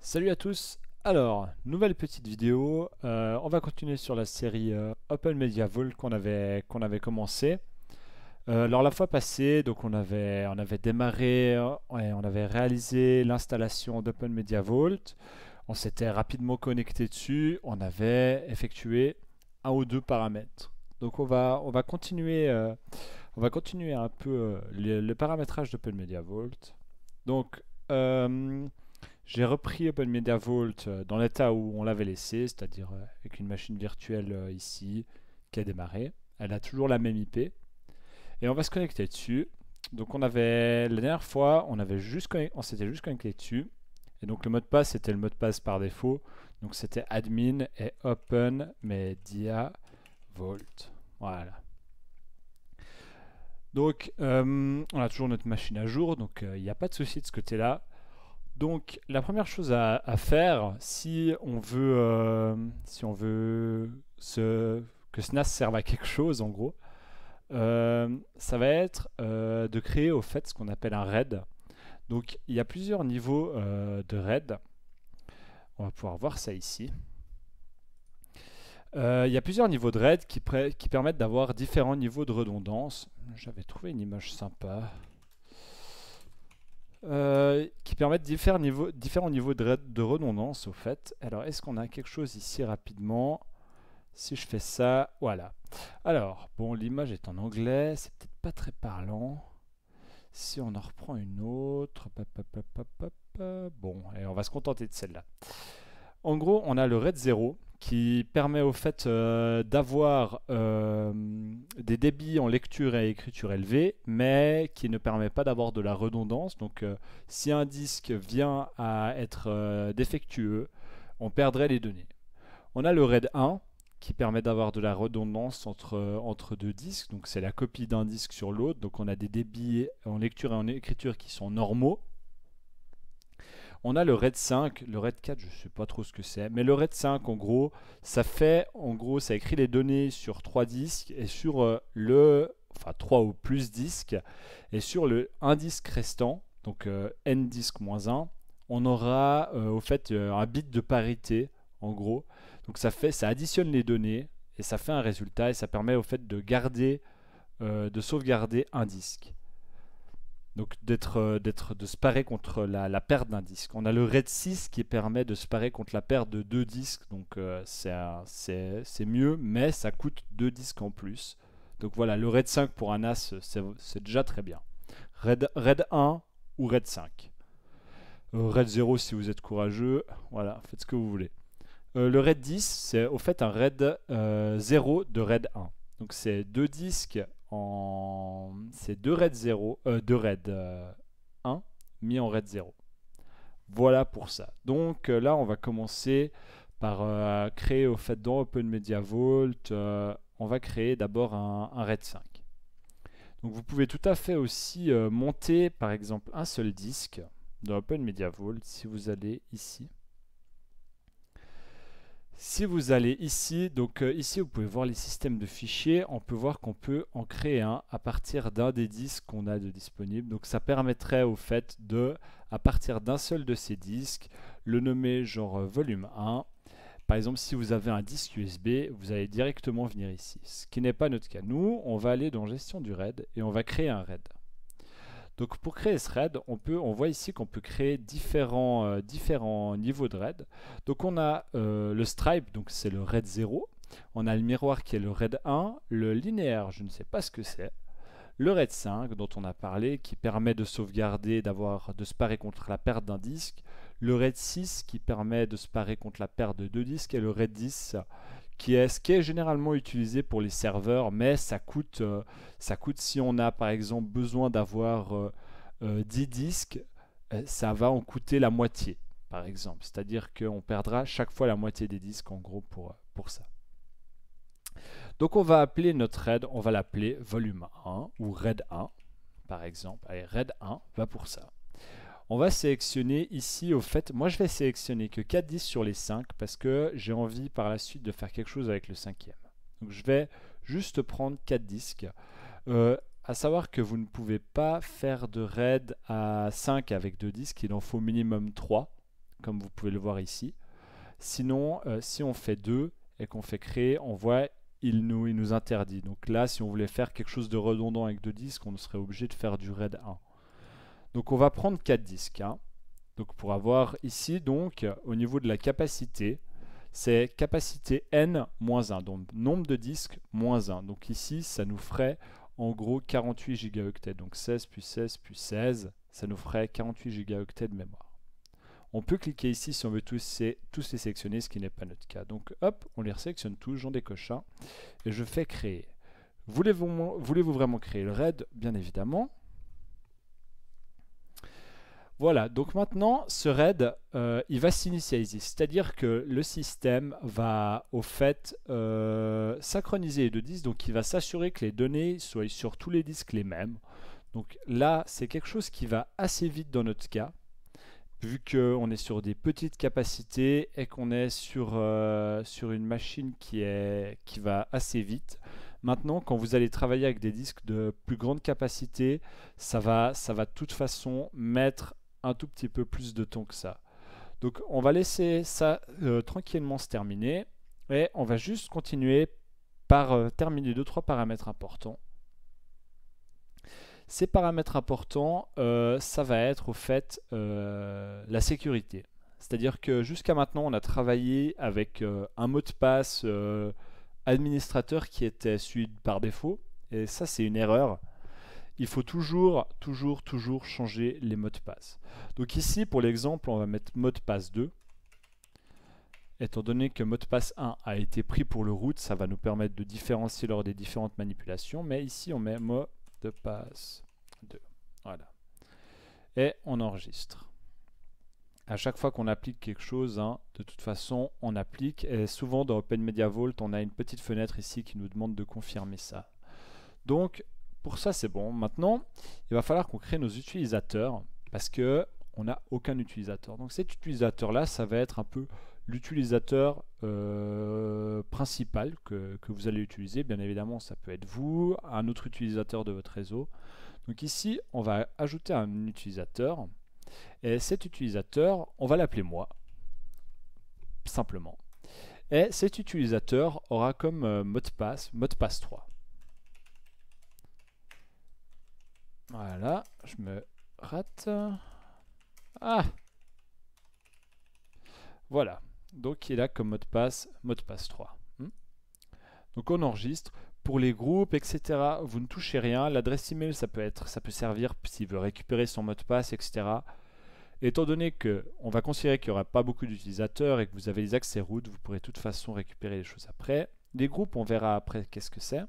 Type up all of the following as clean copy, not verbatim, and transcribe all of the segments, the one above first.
Salut à tous. Alors, nouvelle petite vidéo. On va continuer sur la série Open Media Vault qu'on avait commencé. Alors la fois passée, donc on avait démarré, ouais, on avait réalisé l'installation d'Open Media Vault. On s'était rapidement connecté dessus. On avait effectué un ou deux paramètres. Donc on va continuer un peu le paramétrage d'Open Media Vault. Donc j'ai repris Open Media Vault dans l'état où on l'avait laissé, c'est-à-dire avec une machine virtuelle ici qui a démarré. Elle a toujours la même IP et on va se connecter dessus. Donc la dernière fois, on s'était juste connecté dessus et donc le mot de passe c'était le mot de passe par défaut. Donc c'était admin et Open Media Vault. Voilà. Donc on a toujours notre machine à jour, donc il n'y a pas de souci de ce côté-là. Donc la première chose à faire si on veut que ce NAS serve à quelque chose en gros, ça va être de créer au fait ce qu'on appelle un RAID. Donc il y a plusieurs niveaux de RAID. On va pouvoir voir ça ici. Il y a plusieurs niveaux de RAID qui permettent d'avoir différents niveaux de redondance. J'avais trouvé une image sympa. Qui permettent différents niveaux de redondance au fait. Alors est-ce qu'on a quelque chose ici rapidement? Si je fais ça, voilà. Alors, bon, l'image est en anglais, c'est peut-être pas très parlant. Si on en reprend une autre, bon, et on va se contenter de celle-là. En gros, on a le RAID 0 qui permet au fait d'avoir des débits en lecture et écriture élevés, mais qui ne permet pas d'avoir de la redondance. Donc, si un disque vient à être défectueux, on perdrait les données. On a le RAID 1 qui permet d'avoir de la redondance entre deux disques. Donc, c'est la copie d'un disque sur l'autre. Donc, on a des débits en lecture et en écriture qui sont normaux. On a le RAID 5, le RAID 4, je ne sais pas trop ce que c'est, mais le RAID 5, en gros, ça écrit les données sur 3 disques et sur enfin 3 ou plus disques, et sur le 1 disque restant, donc n disque moins 1, on aura au fait un bit de parité, en gros. Donc ça additionne les données et ça fait un résultat et ça permet au fait de sauvegarder un disque. Donc de se parer contre la perte d'un disque. On a le RAID 6 qui permet de se parer contre la perte de deux disques. Donc c'est mieux, mais ça coûte deux disques en plus. Donc voilà, le RAID 5 pour un NAS, c'est déjà très bien. RAID 1 ou RAID 5. RAID 0 si vous êtes courageux. Voilà, faites ce que vous voulez. Le RAID 10, c'est au fait un RAID 0 de RAID 1. Donc c'est deux disques c'est deux RAID 0, deux RAID 1 mis en RAID 0. Voilà pour ça. Donc là, on va commencer par créer au fait dans Open Media Vault, on va créer d'abord un RAID 5. Donc vous pouvez tout à fait aussi monter par exemple un seul disque dans Open Media Vault si vous allez ici. Si vous allez ici, donc ici vous pouvez voir les systèmes de fichiers, on peut voir qu'on peut en créer un à partir d'un des disques qu'on a de disponible. Donc ça permettrait au fait de, à partir d'un seul de ces disques, le nommer genre volume 1. Par exemple, si vous avez un disque USB, vous allez directement venir ici. Ce qui n'est pas notre cas. Nous, on va aller dans gestion du RAID et on va créer un RAID. Donc pour créer ce RAID, on voit ici qu'on peut créer différents niveaux de RAID. Donc on a le stripe, donc c'est le RAID 0. On a le miroir qui est le RAID 1. Le linéaire, je ne sais pas ce que c'est. Le RAID 5 dont on a parlé, qui permet de sauvegarder, de se parer contre la perte d'un disque. Le RAID 6 qui permet de se parer contre la perte de deux disques. Et le RAID 10 ce qui est généralement utilisé pour les serveurs, mais ça coûte si on a par exemple besoin d'avoir 10 disques, ça va en coûter la moitié par exemple. C'est-à-dire qu'on perdra chaque fois la moitié des disques en gros pour ça. Donc on va appeler notre RAID, on va l'appeler volume 1 ou RAID 1 par exemple. Allez, RAID 1 va pour ça. On va sélectionner ici, au fait, moi je vais sélectionner que 4 disques sur les 5 parce que j'ai envie par la suite de faire quelque chose avec le cinquième. Donc je vais juste prendre 4 disques. À savoir que vous ne pouvez pas faire de RAID à 5 avec 2 disques, il en faut minimum 3. comme vous pouvez le voir ici. Sinon, si on fait 2 et qu'on fait créer, on voit il nous interdit. Donc là, si on voulait faire quelque chose de redondant avec 2 disques, on serait obligé de faire du RAID 1. Donc on va prendre 4 disques. Hein. Donc pour avoir ici, donc, au niveau de la capacité, c'est capacité n-1, donc nombre de disques moins 1. Donc ici, ça nous ferait en gros 48 gigaoctets. Donc 16 plus 16 plus 16, ça nous ferait 48 gigaoctets de mémoire. On peut cliquer ici si on veut tous les sélectionner, ce qui n'est pas notre cas. Donc hop, on les sélectionne tous, j'en décoche un, et je fais créer. Voulez-vous vraiment créer le RAID? Bien évidemment. Voilà, donc maintenant, ce RAID, il va s'initialiser. C'est-à-dire que le système va, au fait, synchroniser les 2 disques. Donc, il va s'assurer que les données soient sur tous les disques les mêmes. Donc là, c'est quelque chose qui va assez vite dans notre cas, vu qu'on est sur des petites capacités et qu'on est sur une machine qui va assez vite. Maintenant, quand vous allez travailler avec des disques de plus grande capacité, ça va de toute façon mettre un tout petit peu plus de temps que ça. Donc on va laisser ça tranquillement se terminer et on va juste continuer par terminer 2-3 paramètres importants. Ces paramètres importants, ça va être au fait la sécurité. C'est-à-dire que jusqu'à maintenant, on a travaillé avec un mot de passe administrateur qui était suivi par défaut. Et ça, c'est une erreur. Il faut toujours changer les mots de passe. Donc ici, pour l'exemple, on va mettre mot de passe 2. Étant donné que mot de passe 1 a été pris pour le root, ça va nous permettre de différencier lors des différentes manipulations. Mais ici, on met mot de passe 2. Voilà. Et on enregistre. À chaque fois qu'on applique quelque chose, hein, de toute façon, on applique. Et souvent, dans OpenMediaVault, on a une petite fenêtre ici qui nous demande de confirmer ça. Donc, pour ça, c'est bon. Maintenant, il va falloir qu'on crée nos utilisateurs parce qu'on n'a aucun utilisateur. Donc, cet utilisateur-là, ça va être un peu l'utilisateur principal que vous allez utiliser. Bien évidemment, ça peut être vous, un autre utilisateur de votre réseau. Donc ici, on va ajouter un utilisateur. Et cet utilisateur, on va l'appeler moi, simplement. Et cet utilisateur aura comme mot de passe 3. Voilà, je me rate. Ah! Voilà. Donc il a comme mot de passe 3. Donc on enregistre. Pour les groupes, etc., vous ne touchez rien. L'adresse email, ça peut servir s'il veut récupérer son mot de passe, etc. Étant donné qu'on va considérer qu'il n'y aura pas beaucoup d'utilisateurs et que vous avez les accès root, vous pourrez de toute façon récupérer les choses après. Les groupes, on verra après qu'est-ce que c'est.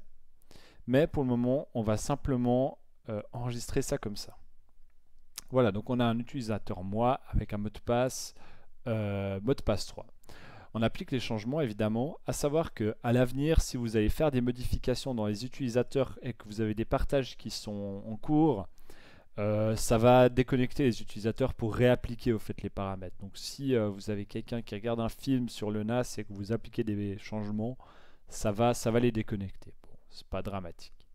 Mais pour le moment, on va simplement enregistrer ça comme ça. Voilà, donc on a un utilisateur moi avec un mot de passe 3. On applique les changements évidemment, à savoir qu'à l'avenir, si vous allez faire des modifications dans les utilisateurs et que vous avez des partages qui sont en cours, ça va déconnecter les utilisateurs pour réappliquer au fait les paramètres. Donc si vous avez quelqu'un qui regarde un film sur le NAS et que vous appliquez des changements, ça va les déconnecter. Bon, c'est pas dramatique.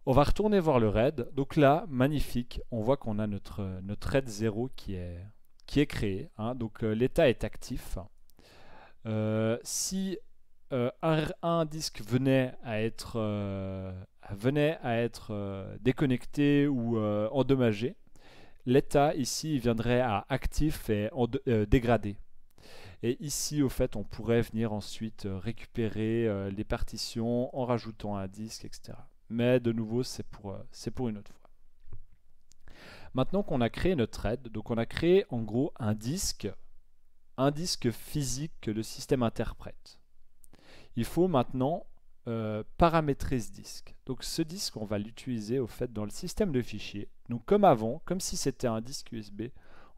On va retourner voir le RAID. Donc là, magnifique, on voit qu'on a notre RAID 0 qui est créé. Hein. Donc l'état est actif. Si un disque venait à être déconnecté ou endommagé, l'état ici viendrait à actif et dégradé. Et ici, au fait, on pourrait venir ensuite récupérer les partitions en rajoutant un disque, etc. Mais de nouveau, c'est pour une autre fois. Maintenant qu'on a créé notre RAID, donc on a créé en gros un disque physique que le système interprète. Il faut maintenant paramétrer ce disque. Donc ce disque, on va l'utiliser au fait dans le système de fichiers. Donc comme avant, comme si c'était un disque USB,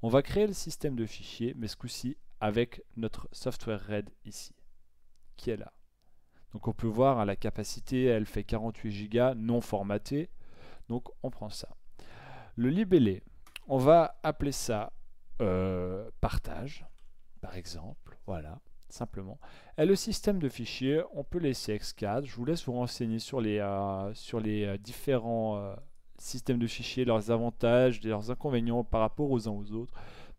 on va créer le système de fichiers, mais ce coup-ci avec notre software RAID ici, qui est là. Donc on peut voir la capacité, elle fait 48 Go non formaté. Donc on prend ça. Le libellé, on va appeler ça partage, par exemple. Voilà, simplement. Et le système de fichiers, on peut laisser X4. Je vous laisse vous renseigner sur les différents systèmes de fichiers, leurs avantages et leurs inconvénients par rapport aux uns aux autres.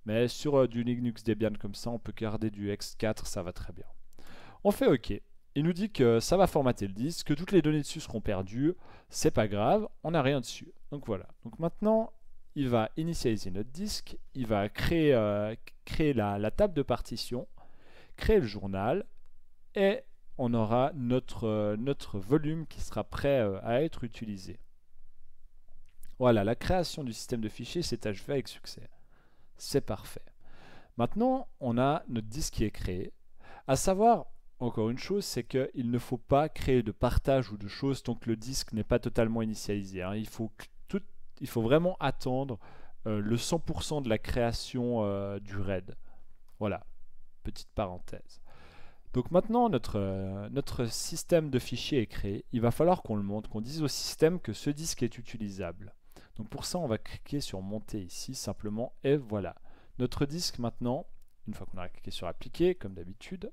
Mais sur du Linux Debian comme ça, on peut garder du X4, ça va très bien. On fait OK. Il nous dit que ça va formater le disque, que toutes les données dessus seront perdues. C'est pas grave, on n'a rien dessus. Donc voilà. Donc maintenant, il va initialiser notre disque, il va créer la table de partition, créer le journal, et on aura notre volume qui sera prêt à être utilisé. Voilà, la création du système de fichiers s'est achevée avec succès. C'est parfait. Maintenant, on a notre disque qui est créé. À savoir, encore une chose, c'est qu'il ne faut pas créer de partage ou de choses tant que le disque n'est pas totalement initialisé. Hein. Il faut vraiment attendre le 100% de la création du RAID. Voilà, petite parenthèse. Donc maintenant, notre système de fichiers est créé. Il va falloir qu'on le monte, qu'on dise au système que ce disque est utilisable. Donc pour ça, on va cliquer sur monter ici simplement et voilà. Notre disque maintenant, une fois qu'on aura cliqué sur appliquer, comme d'habitude,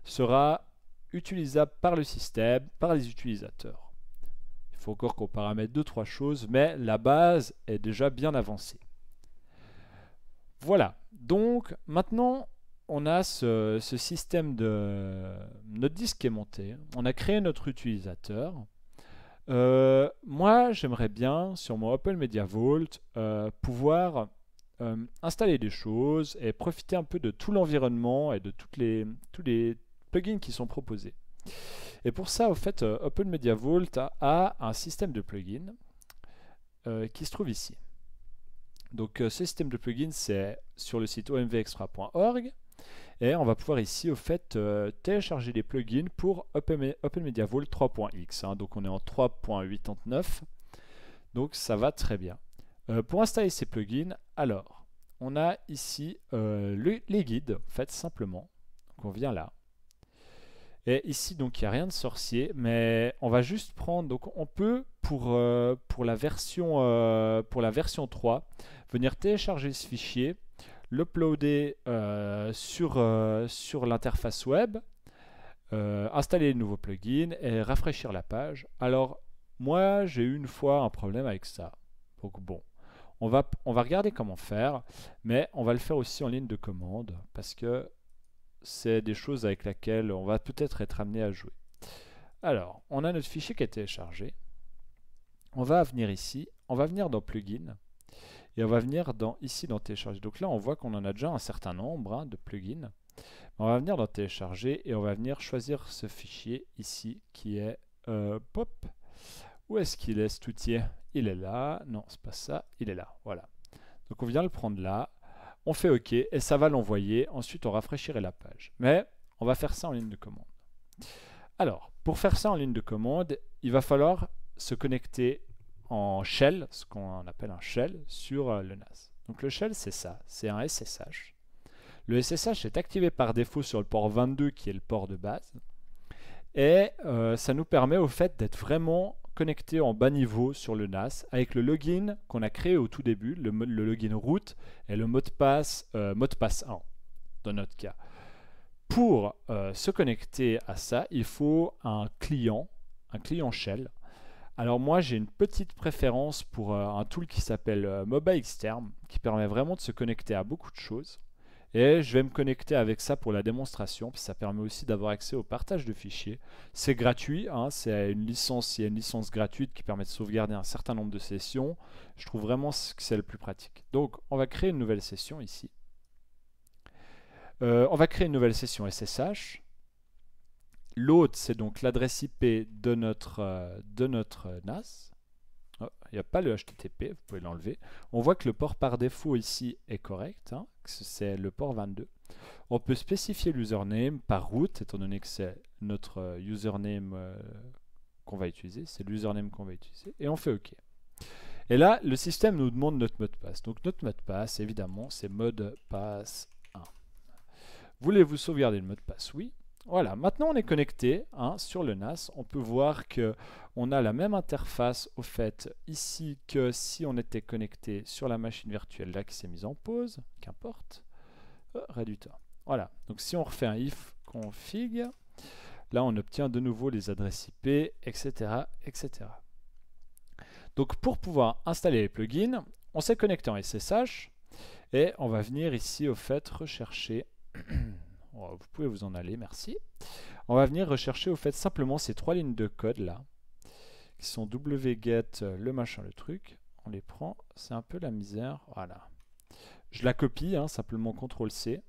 sera utilisable par le système, par les utilisateurs. Il faut encore qu'on paramètre 2-3 choses, mais la base est déjà bien avancée. Voilà, donc maintenant on a ce système de notre disque qui est monté, on a créé notre utilisateur. Moi j'aimerais bien sur mon Apple Media Vault pouvoir installer des choses et profiter un peu de tout l'environnement et de tous les plugins qui sont proposés. Et pour ça, au fait, Open Media Vault a un système de plugins qui se trouve ici. Donc ce système de plugins, c'est sur le site omvextra.org et on va pouvoir ici, au fait, télécharger des plugins pour Open Media Vault 3.x. Hein, donc on est en 3.89, donc ça va très bien. Pour installer ces plugins, alors, on a ici les guides, en fait, simplement. Donc on vient là. Et ici, donc, il n'y a rien de sorcier, mais on va juste prendre, donc on peut, pour la version 3, venir télécharger ce fichier, l'uploader sur l'interface web, installer les nouveaux plugins et rafraîchir la page. Alors, moi, j'ai eu une fois un problème avec ça. Donc bon, on va regarder comment faire, mais on va le faire aussi en ligne de commande, parce que c'est des choses avec lesquelles on va peut-être être amené à jouer. Alors, on a notre fichier qui est téléchargé. On va venir ici, on va venir dans Plugins, et on va venir ici dans Télécharger. Donc là, on voit qu'on en a déjà un certain nombre de plugins. On va venir dans Télécharger, et on va venir choisir ce fichier ici, qui est pop. Où est-ce qu'il est, cet outil? Il est là. Non, c'est pas ça. Il est là. Voilà. Donc on vient le prendre là. On fait OK et ça va l'envoyer. Ensuite, on rafraîchirait la page. Mais on va faire ça en ligne de commande. Alors, pour faire ça en ligne de commande, il va falloir se connecter en shell, ce qu'on appelle un shell, sur le NAS. Donc le shell, c'est ça. C'est un SSH. Le SSH est activé par défaut sur le port 22, qui est le port de base. Et ça nous permet au fait d'être vraiment connecté en bas niveau sur le NAS avec le login qu'on a créé au tout début, le login root et le mot de passe 1 dans notre cas. Pour se connecter à ça, il faut un client shell. Alors moi j'ai une petite préférence pour un tool qui s'appelle MobaXterm qui permet vraiment de se connecter à beaucoup de choses. Et je vais me connecter avec ça pour la démonstration, puis ça permet aussi d'avoir accès au partage de fichiers. C'est gratuit, hein, il y a une licence gratuite qui permet de sauvegarder un certain nombre de sessions. Je trouve vraiment que c'est le plus pratique. Donc on va créer une nouvelle session ici. On va créer une nouvelle session SSH. L'autre, c'est donc l'adresse IP de notre NAS. Oh, il n'y a pas le HTTP, vous pouvez l'enlever. On voit que le port par défaut ici est correct, hein, c'est le port 22. On peut spécifier l'username par root, étant donné que c'est notre username qu'on va utiliser, c'est l'username qu'on va utiliser, et on fait OK. Et là, le système nous demande notre mot de passe. Donc notre mot de passe, évidemment, c'est mot de passe 1. Voulez-vous sauvegarder le mot de passe? Oui. Voilà, maintenant on est connecté sur le NAS. On peut voir qu'on a la même interface au fait ici que si on était connecté sur la machine virtuelle là qui s'est mise en pause, qu'importe, réducteur. Voilà, donc si on refait un if config, là on obtient de nouveau les adresses IP, etc. etc. Donc pour pouvoir installer les plugins, on s'est connecté en SSH Et on va venir ici au fait rechercher, vous pouvez vous en aller, merci. On va venir rechercher au fait simplement ces 3 lignes de code là, qui sont wget, le machin, le truc. On les prend, c'est un peu la misère, voilà. Je la copie, hein, simplement CTRL-C.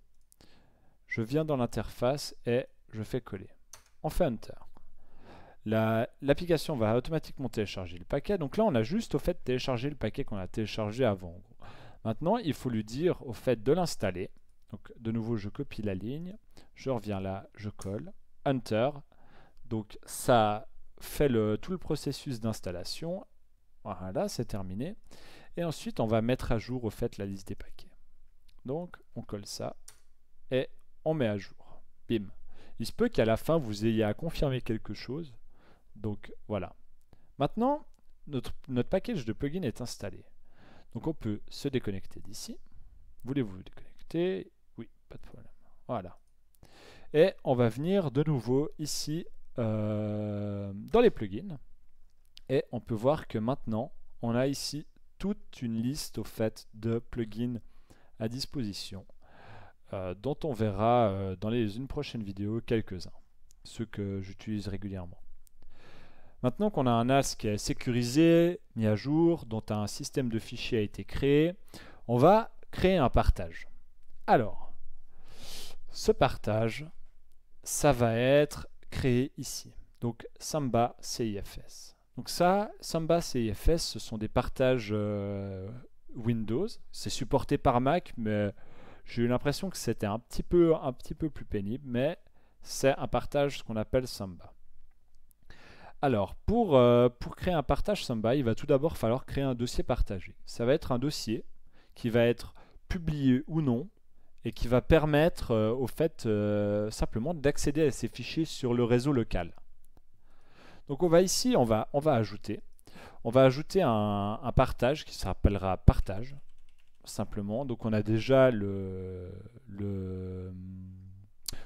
Je viens dans l'interface et je fais coller. On fait Enter. L'application va automatiquement télécharger le paquet. Donc là, on a juste au fait téléchargé le paquet qu'on a téléchargé avant. En gros. Maintenant, il faut lui dire au fait de l'installer. Donc de nouveau, je copie la ligne. Je reviens là, je colle. Enter. Donc ça fait tout le processus d'installation. Voilà, c'est terminé. Et ensuite, on va mettre à jour au fait la liste des paquets. Donc, on colle ça et on met à jour. Bim. Il se peut qu'à la fin, vous ayez à confirmer quelque chose. Donc, voilà. Maintenant, notre package de plugin est installé. Donc, on peut se déconnecter d'ici. Voulez-vous vous déconnecter? Oui, pas de problème. Voilà. Et on va venir de nouveau ici dans les plugins. Et on peut voir que maintenant, on a ici toute une liste au fait de plugins à disposition dont on verra dans une prochaine vidéo quelques-uns, ceux que j'utilise régulièrement. Maintenant qu'on a un NAS qui est sécurisé, mis à jour, dont un système de fichiers a été créé, on va créer un partage. Alors, ce partage, ça va être créé ici. Donc Samba CIFS. Donc ça, Samba CIFS, ce sont des partages Windows. C'est supporté par Mac, mais j'ai eu l'impression que c'était un petit peu plus pénible, mais c'est un partage, ce qu'on appelle Samba. Alors, pour créer un partage Samba, il va tout d'abord falloir créer un dossier partagé. Ça va être un dossier qui va être publié ou non, et qui va permettre au fait simplement d'accéder à ces fichiers sur le réseau local. Donc on va ici, on va ajouter un partage qui s'appellera partage, simplement. Donc on a déjà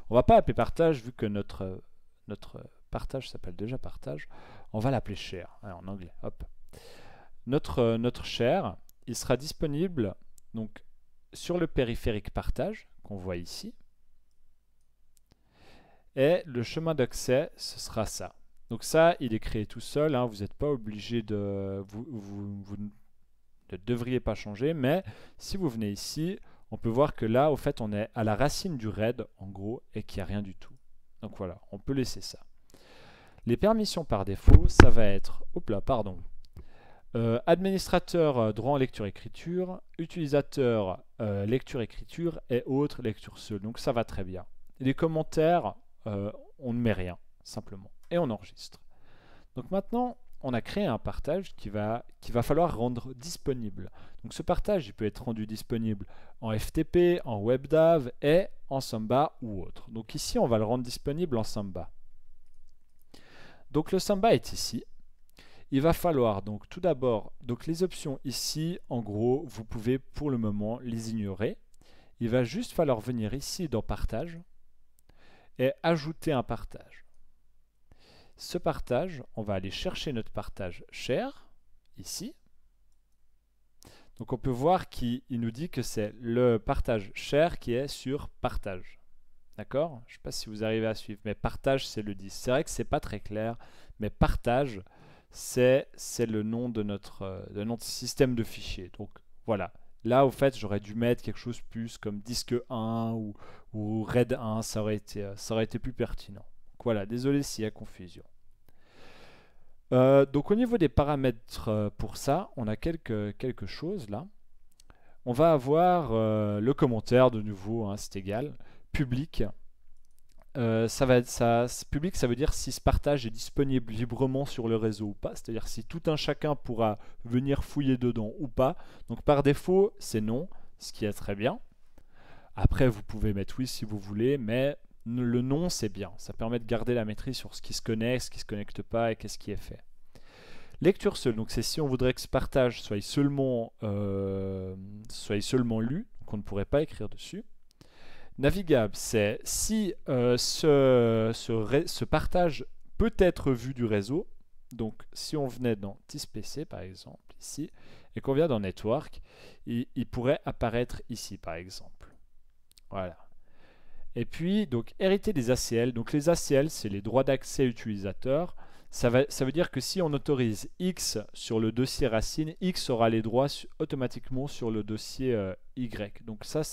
on va pas appeler partage vu que notre partage s'appelle déjà partage. On va l'appeler share, en anglais. Hop. Notre share, il sera disponible donc sur le périphérique partage qu'on voit ici. Et le chemin d'accès, ce sera ça. Donc ça, il est créé tout seul, hein, vous n'êtes pas obligé de... Vous ne devriez pas changer, mais si vous venez ici, on peut voir que là, au fait, on est à la racine du RAID, en gros, et qu'il n'y a rien du tout. Donc voilà, on peut laisser ça. Les permissions par défaut, ça va être... Hop là, pardon. Administrateur droit en lecture-écriture, utilisateur lecture-écriture et autres lecture seule. Donc ça va très bien. Et les commentaires, on ne met rien, simplement. Et on enregistre. Donc maintenant, on a créé un partage qu'il va falloir rendre disponible. Donc ce partage, il peut être rendu disponible en FTP, en WebDAV et en Samba ou autre. Donc ici, on va le rendre disponible en Samba. Donc le Samba est ici. Il va falloir donc tout d'abord, donc les options ici, en gros, vous pouvez pour le moment les ignorer. Il va juste falloir venir ici dans partage et ajouter un partage. Ce partage, on va aller chercher notre partage share, ici. Donc on peut voir qu'il nous dit que c'est le partage share qui est sur partage. D'accord? Je ne sais pas si vous arrivez à suivre, mais partage c'est le 10. C'est vrai que c'est pas très clair, mais partage c'est le nom de notre système de fichiers. Donc voilà. Là, au fait, j'aurais dû mettre quelque chose plus comme disque 1 ou RAID 1, ça aurait été plus pertinent. Donc voilà, désolé s'il y a confusion. Donc au niveau des paramètres pour ça, on a quelque chose là. On va avoir le commentaire de nouveau, hein, c'est égal. Public. Public, ça veut dire si ce partage est disponible librement sur le réseau ou pas, c'est-à-dire si tout un chacun pourra venir fouiller dedans ou pas. Donc par défaut, c'est non, ce qui est très bien. Après, vous pouvez mettre oui si vous voulez, mais le non, c'est bien. Ça permet de garder la maîtrise sur ce qui se connecte, ce qui ne se connecte pas et qu'est-ce qui est fait. Lecture seule, donc c'est si on voudrait que ce partage soit seulement lu, donc on ne pourrait pas écrire dessus. Navigable, c'est si ce partage peut être vu du réseau. Donc si on venait dans TISPC par exemple, ici, et qu'on vient dans Network, il pourrait apparaître ici par exemple. Voilà. Et puis, donc, hériter des ACL. Donc, les ACL, c'est les droits d'accès utilisateurs. Ça veut dire que si on autorise X sur le dossier racine, X aura les droits automatiquement sur le dossier Y. Donc ça,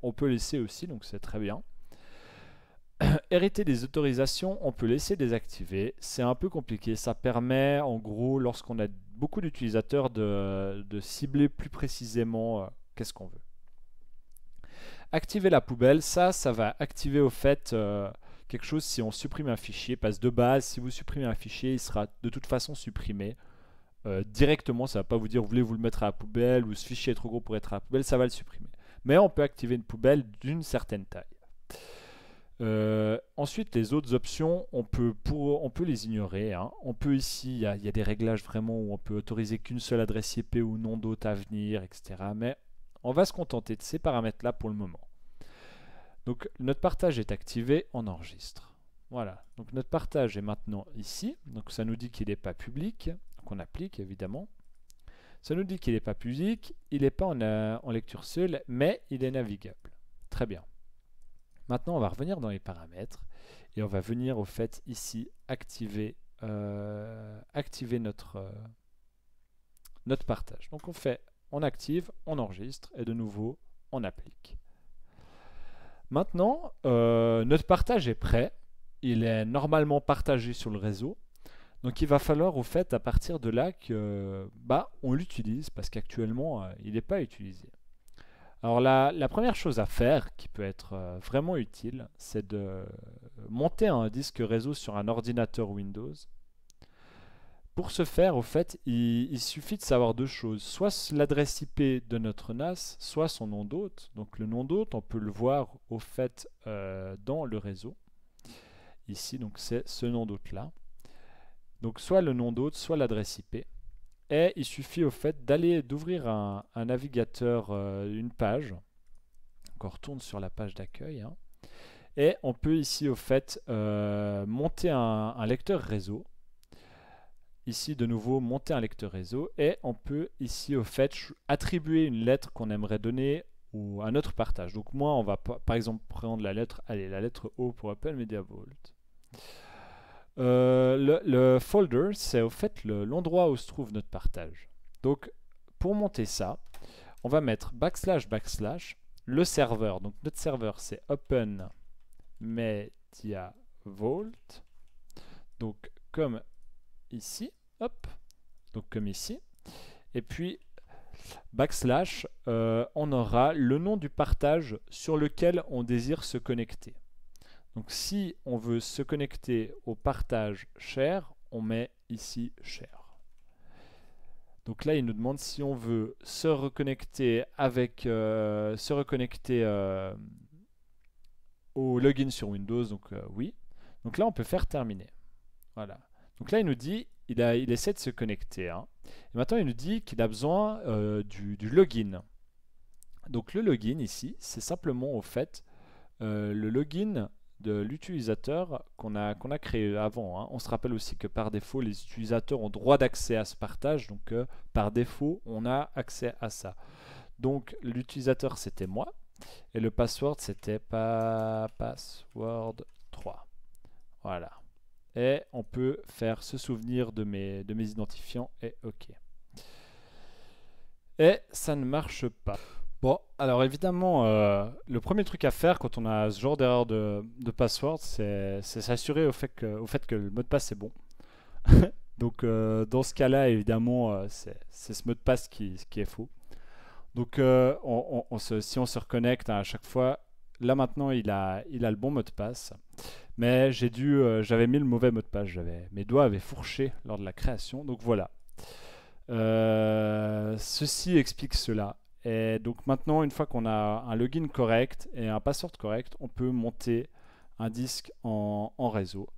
on peut laisser aussi, donc c'est très bien. Hériter des autorisations, on peut laisser désactiver. C'est un peu compliqué. Ça permet, en gros, lorsqu'on a beaucoup d'utilisateurs, de cibler plus précisément qu'est-ce qu'on veut. Activer la poubelle, ça va activer au fait quelque chose si on supprime un fichier, parce que de base, si vous supprimez un fichier, il sera de toute façon supprimé. Directement, ça ne va pas vous dire, vous voulez vous le mettre à la poubelle, ou ce fichier est trop gros pour être à la poubelle, ça va le supprimer. Mais on peut activer une poubelle d'une certaine taille. Ensuite, les autres options, on peut les ignorer. Hein. On peut ici, il y a des réglages vraiment où on peut autoriser qu'une seule adresse IP ou non d'autres à venir, etc. Mais on va se contenter de ces paramètres-là pour le moment. Donc notre partage est activé, on enregistre. Voilà, donc notre partage est maintenant ici. Donc ça nous dit qu'il n'est pas public, donc on applique évidemment. Ça nous dit qu'il n'est pas public, il n'est pas en lecture seule, mais il est navigable. Très bien. Maintenant on va revenir dans les paramètres et on va venir au fait ici activer notre partage. Donc on active, on enregistre et de nouveau on applique. Maintenant, notre partage est prêt. Il est normalement partagé sur le réseau. Donc il va falloir au fait à partir de là que on l'utilise parce qu'actuellement il n'est pas utilisé. Alors la première chose à faire qui peut être vraiment utile, c'est de monter un disque réseau sur un ordinateur Windows. Pour ce faire, au fait, il suffit de savoir deux choses. Soit l'adresse IP de notre NAS, soit son nom d'hôte. Donc le nom d'hôte, on peut le voir au fait dans le réseau. Ici, donc c'est ce nom d'hôte-là. Donc soit le nom d'hôte, soit l'adresse IP. Et il suffit au fait d'ouvrir un navigateur, une page. Donc on retourne sur la page d'accueil. Hein. Et on peut ici au fait monter un lecteur réseau. Ici de nouveau monter un lecteur réseau et on peut ici au fait attribuer une lettre qu'on aimerait donner à notre partage. Donc moi on va par exemple prendre la lettre O pour Apple Media Vault. Le folder c'est au fait l'endroit où se trouve notre partage. Donc pour monter ça, on va mettre / le serveur. Donc notre serveur c'est Open Media Vault. Donc comme ici, hop, donc comme ici, et puis / on aura le nom du partage sur lequel on désire se connecter. Donc si on veut se connecter au partage share, on met ici share. Donc là il nous demande si on veut se reconnecter avec au login sur Windows, donc oui. Donc là on peut faire terminer. Voilà. Donc là, il nous dit, il essaie de se connecter. Hein. Et maintenant, il nous dit qu'il a besoin du login. Donc le login ici, c'est simplement au fait le login de l'utilisateur qu'on a créé avant. Hein. On se rappelle aussi que par défaut, les utilisateurs ont droit d'accès à ce partage. Donc par défaut, on a accès à ça. Donc l'utilisateur, c'était moi. Et le password, c'était password 3. Voilà. Et on peut faire se souvenir de mes identifiants et OK. Et ça ne marche pas. Bon, alors évidemment, le premier truc à faire quand on a ce genre d'erreur de password, c'est s'assurer au fait que le mot de passe est bon. Donc dans ce cas-là, évidemment, c'est ce mot de passe qui est faux. Donc si on se reconnecte à chaque fois, là maintenant il a le bon mot de passe. Mais j'avais mis le mauvais mot de passe. Mes doigts avaient fourché lors de la création. Donc voilà. Ceci explique cela. Et donc maintenant, une fois qu'on a un login correct et un password correct, on peut monter un disque en réseau.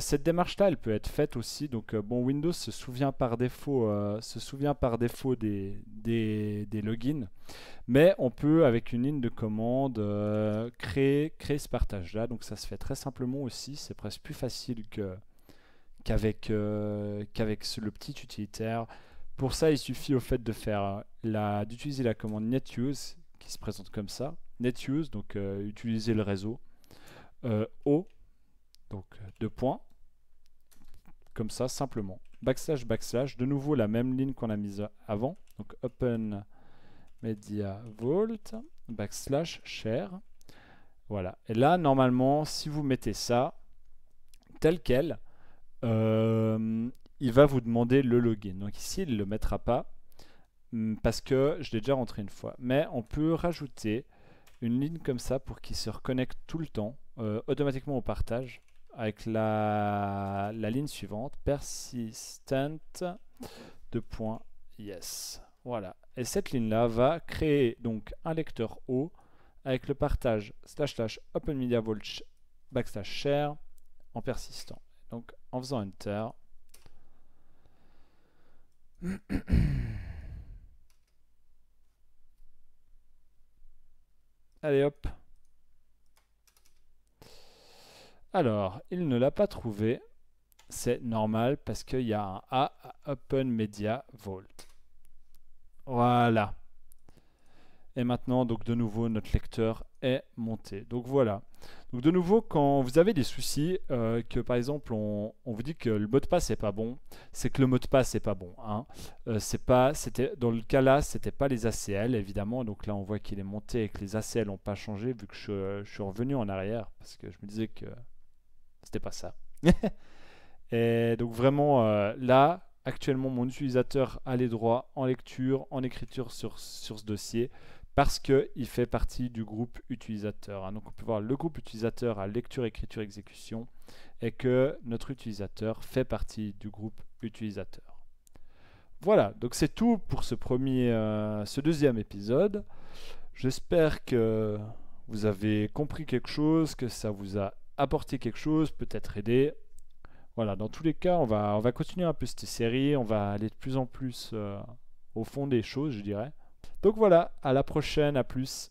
Cette démarche-là, elle peut être faite aussi. Donc Windows se souvient par défaut, des logins. Mais on peut, avec une ligne de commande, créer ce partage-là. Donc ça se fait très simplement aussi. C'est presque plus facile qu'avec le petit utilitaire. Pour ça, il suffit au fait de faire d'utiliser la commande netuse qui se présente comme ça. Netuse, donc utiliser le réseau. O, donc deux points, comme ça simplement. Backslash, backslash, de nouveau la même ligne qu'on a mise avant. Donc open media vault, backslash share. Voilà. Et là, normalement, si vous mettez ça tel quel, il va vous demander le login. Donc ici, il ne le mettra pas parce que je l'ai déjà rentré une fois. Mais on peut rajouter une ligne comme ça pour qu'il se reconnecte tout le temps, automatiquement au partage, avec la ligne suivante, persistent de point yes. Voilà. Et cette ligne-là va créer donc un lecteur O avec le partage / open media vault / share en persistant. Donc en faisant enter, allez hop. Alors, il ne l'a pas trouvé. C'est normal parce qu'il y a un A à Open Media Vault. Voilà. Et maintenant, donc de nouveau, notre lecteur est monté. Donc voilà. Donc de nouveau, quand vous avez des soucis, que par exemple, on vous dit que le mot de passe n'est pas bon, c'est que le mot de passe n'est pas bon. Hein. Dans le cas là, c'était pas les ACL, évidemment. Donc là, on voit qu'il est monté et que les ACL n'ont pas changé vu que je suis revenu en arrière parce que je me disais que c'était pas ça. Et donc vraiment, là, actuellement, mon utilisateur a les droits en lecture, en écriture sur ce dossier parce qu'il fait partie du groupe utilisateur. Hein. Donc on peut voir le groupe utilisateur à lecture, écriture, exécution et que notre utilisateur fait partie du groupe utilisateur. Voilà, donc c'est tout pour ce deuxième épisode. J'espère que vous avez compris quelque chose, que ça vous a apporté quelque chose, peut-être aidé. Voilà, dans tous les cas, on va continuer un peu cette série, on va aller de plus en plus au fond des choses, je dirais. Donc voilà, à la prochaine, à plus.